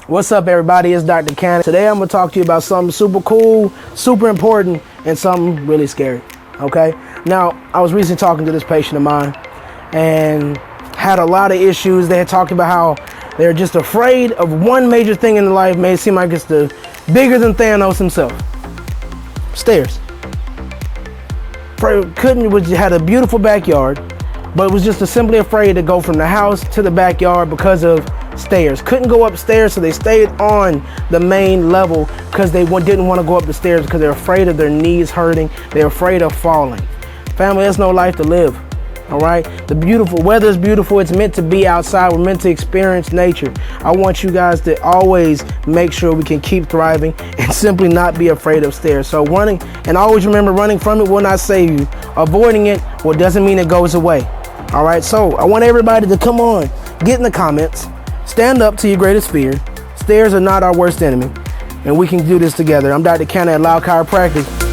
What's up, everybody? It's Dr. Cannon. Today I'm going to talk to you about something super cool, super important, and something really scary. Okay? Now, I was recently talking to this patient of mine and had a lot of issues. They had talked about how they're just afraid of one major thing in their life. Made it seem like it's bigger than Thanos himself. Stairs. Had a beautiful backyard, but was just simply afraid to go from the house to the backyard because of stairs. Couldn't go upstairs, so they stayed on the main level because they didn't want to go up the stairs because they're afraid of their knees hurting. They're afraid of falling. Family, there's no life to live. All right, the beautiful weather is beautiful. It's meant to be outside. We're meant to experience nature. I want you guys to always make sure we can keep thriving and simply not be afraid of stairs. So running, and always remember, running from it will not save you. Avoiding it, well, doesn't mean it goes away. All right, so I want everybody to come on, get in the comments, stand up to your greatest fear. Stairs are not our worst enemy, and we can do this together. I'm Dr. Cannon at Lowe Chiropractic.